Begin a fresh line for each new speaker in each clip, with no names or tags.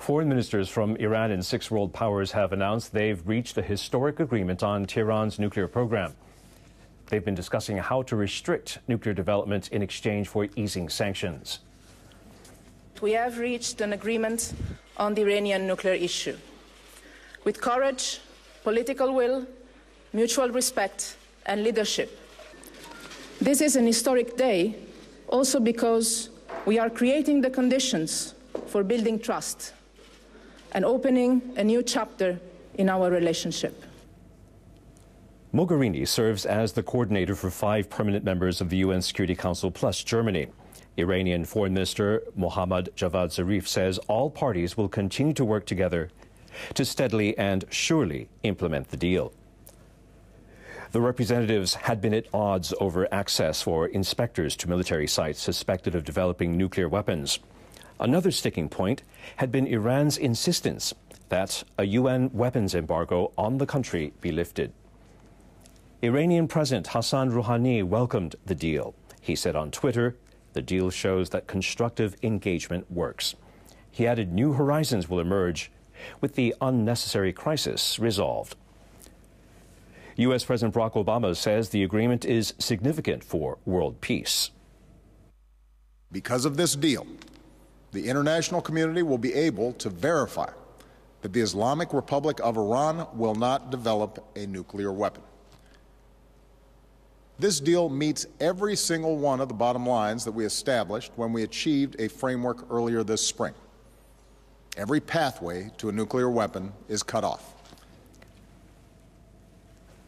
Foreign ministers from Iran and 6 world powers have announced they've reached a historic agreement on Tehran's nuclear program. They've been discussing how to restrict nuclear development in exchange for easing sanctions.
We have reached an agreement on the Iranian nuclear issue. With courage, political will, mutual respect and leadership. This is an historic day also because we are creating the conditions for building trust and opening a new chapter in our relationship.
Mogherini serves as the coordinator for 5 permanent members of the UN Security Council plus Germany. Iranian Foreign Minister Mohammad Javad Zarif says all parties will continue to work together to steadily and surely implement the deal. The representatives had been at odds over access for inspectors to military sites suspected of developing nuclear weapons. Another sticking point had been Iran's insistence that a UN weapons embargo on the country be lifted. Iranian President Hassan Rouhani welcomed the deal. He said on Twitter, the deal shows that constructive engagement works. He added new horizons will emerge with the unnecessary crisis resolved. U.S. President Barack Obama says the agreement is significant for world peace.
Because of this deal, the international community will be able to verify that the Islamic Republic of Iran will not develop a nuclear weapon. This deal meets every single one of the bottom lines that we established when we achieved a framework earlier this spring. Every pathway to a nuclear weapon is cut off.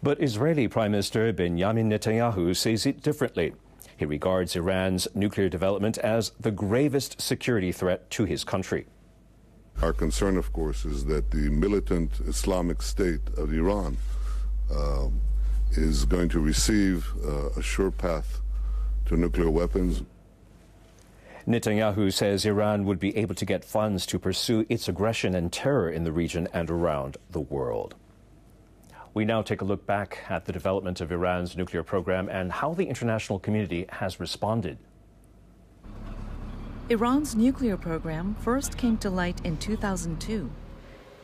But Israeli Prime Minister Benjamin Netanyahu sees it differently. He regards Iran's nuclear development as the gravest security threat to his country.
Our concern, of course, is that the militant Islamic State of Iran is going to receive a sure path to nuclear weapons.
Netanyahu says Iran would be able to get funds to pursue its aggression and terror in the region and around the world. We now take a look back at the development of Iran's nuclear program and how the international community has responded.
Iran's nuclear program first came to light in 2002.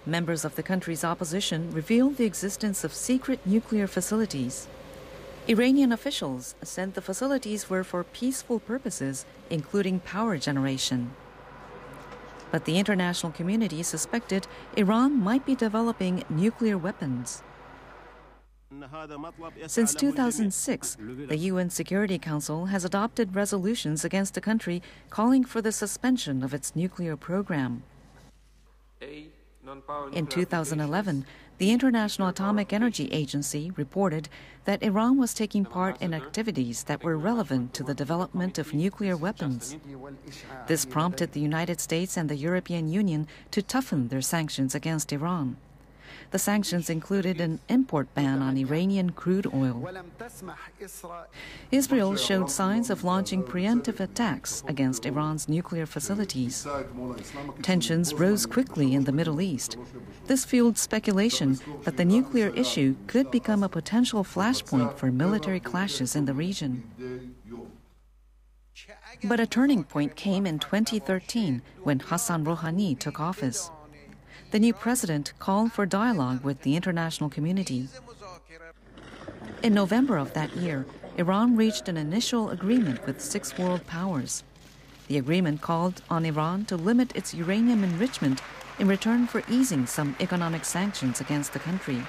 Members of the country's opposition revealed the existence of secret nuclear facilities. Iranian officials said the facilities were for peaceful purposes, including power generation. But the international community suspected Iran might be developing nuclear weapons. Since 2006, the UN Security Council has adopted resolutions against the country calling for the suspension of its nuclear program. In 2011, the International Atomic Energy Agency reported that Iran was taking part in activities that were relevant to the development of nuclear weapons. This prompted the United States and the European Union to toughen their sanctions against Iran. The sanctions included an import ban on Iranian crude oil. Israel showed signs of launching preemptive attacks against Iran's nuclear facilities. Tensions rose quickly in the Middle East. This fueled speculation that the nuclear issue could become a potential flashpoint for military clashes in the region. But a turning point came in 2013 when Hassan Rouhani took office. The new president called for dialogue with the international community. In November of that year, Iran reached an initial agreement with 6 world powers. The agreement called on Iran to limit its uranium enrichment in return for easing some economic sanctions against the country.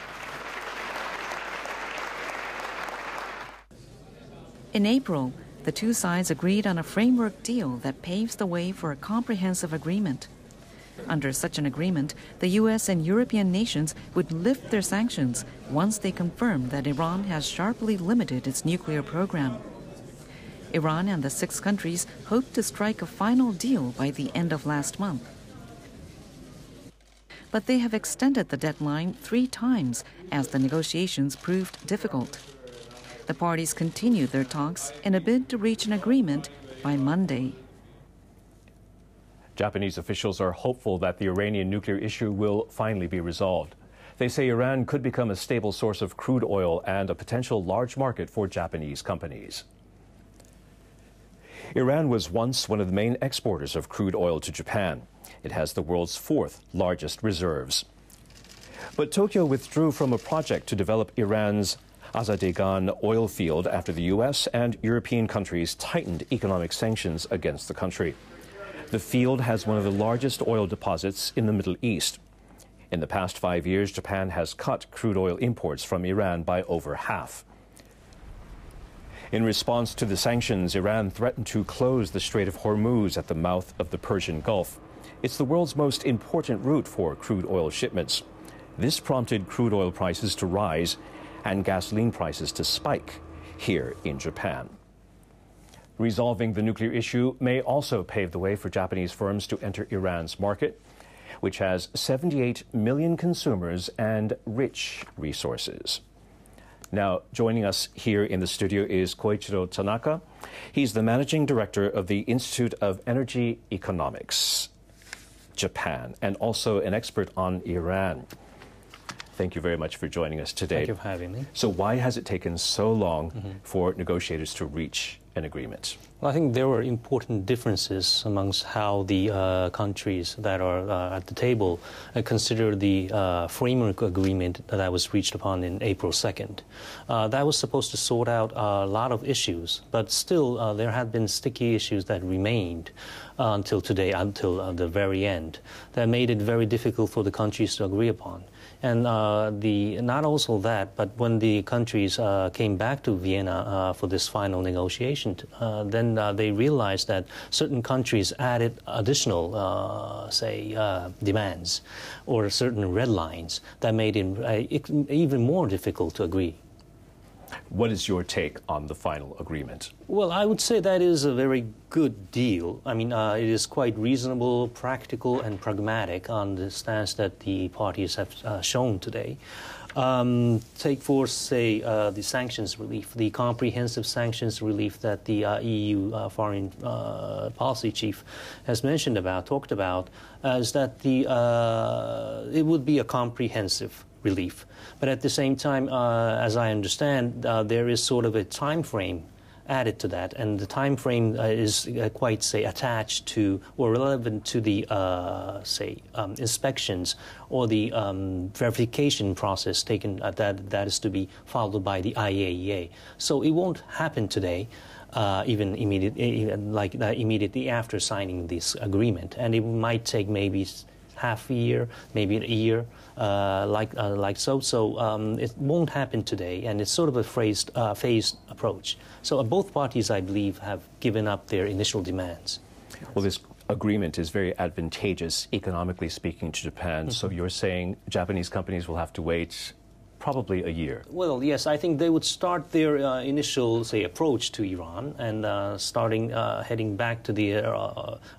In April, the 2 sides agreed on a framework deal that paves the way for a comprehensive agreement. Under such an agreement, the U.S. and European nations would lift their sanctions once they confirm that Iran has sharply limited its nuclear program. Iran and the 6 countries hoped to strike a final deal by the end of last month. But they have extended the deadline 3 times as the negotiations proved difficult. The parties continued their talks in a bid to reach an agreement by Monday.
Japanese officials are hopeful that the Iranian nuclear issue will finally be resolved. They say Iran could become a stable source of crude oil and a potential large market for Japanese companies. Iran was once one of the main exporters of crude oil to Japan. It has the world's fourth largest reserves. But Tokyo withdrew from a project to develop Iran's Azerbaijan oil field after the U.S. and European countries tightened economic sanctions against the country. The field has one of the largest oil deposits in the Middle East. In the past 5 years, Japan has cut crude oil imports from Iran by over half. In response to the sanctions, Iran threatened to close the Strait of Hormuz at the mouth of the Persian Gulf. It's the world's most important route for crude oil shipments. This prompted crude oil prices to rise and gasoline prices to spike here in Japan. Resolving the nuclear issue may also pave the way for Japanese firms to enter Iran's market, which has 78 million consumers and rich resources. Now, joining us here in the studio is Koichiro Tanaka. He's the managing director of the Institute of Energy Economics, Japan, and also an expert on Iran. Thank you very much for joining us today.
Thank you for having me.
So why has it taken so long for negotiators to reach an agreement?
Well, I think there were important differences amongst how the countries that are at the table consider the framework agreement that was reached upon in April 2nd. That was supposed to sort out a lot of issues, but still there had been sticky issues that remained until today, until the very end, that made it very difficult for the countries to agree upon. And not also that, but when the countries came back to Vienna for this final negotiation, then they realized that certain countries added additional, demands or certain red lines that made it even more difficult to agree.
What is your take on the final agreement?
Well, I would say that is a very good deal. I mean, it is quite reasonable, practical, and pragmatic on the stance that the parties have shown today. Take for, say, the sanctions relief, the comprehensive sanctions relief that the EU foreign policy chief has talked about, is that it would be a comprehensive relief. But at the same time, as I understand, there is sort of a time frame added to that, and the time frame is quite, say, attached to or relevant to the, inspections or the verification process taken that is to be followed by the IAEA. So it won't happen today. Even immediately after signing this agreement, and it might take maybe half a year, maybe a year, so. So it won't happen today, and it's sort of a phased approach. So both parties, I believe, have given up their initial demands.
Well, this agreement is very advantageous, economically speaking, to Japan. So you're saying Japanese companies will have to wait probably a year?
Well, yes, I think they would start their initial, say, approach to Iran and heading back to the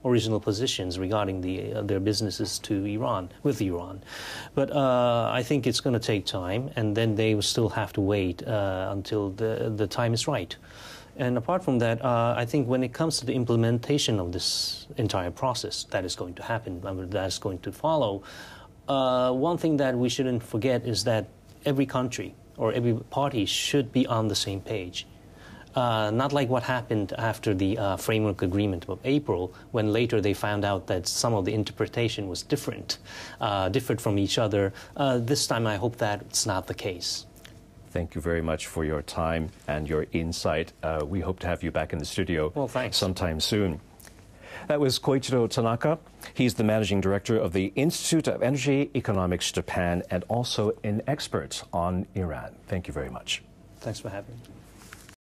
original positions regarding their businesses to Iran, with Iran. But I think it's going to take time, and then they will still have to wait until the time is right. And apart from that, I think when it comes to the implementation of this entire process that is going to happen, that is going to follow, one thing that we shouldn't forget is that every country or every party should be on the same page. Not like what happened after the framework agreement of April, when later they found out that some of the interpretation was different from each other. This time I hope that's not the case.
Thank you very much for your time and your insight. We hope to have you back in the studio sometime soon. That was Koichiro Tanaka. He's the managing director of the Institute of Energy Economics Japan and also an expert on Iran. Thank you very much.
Thanks for having me.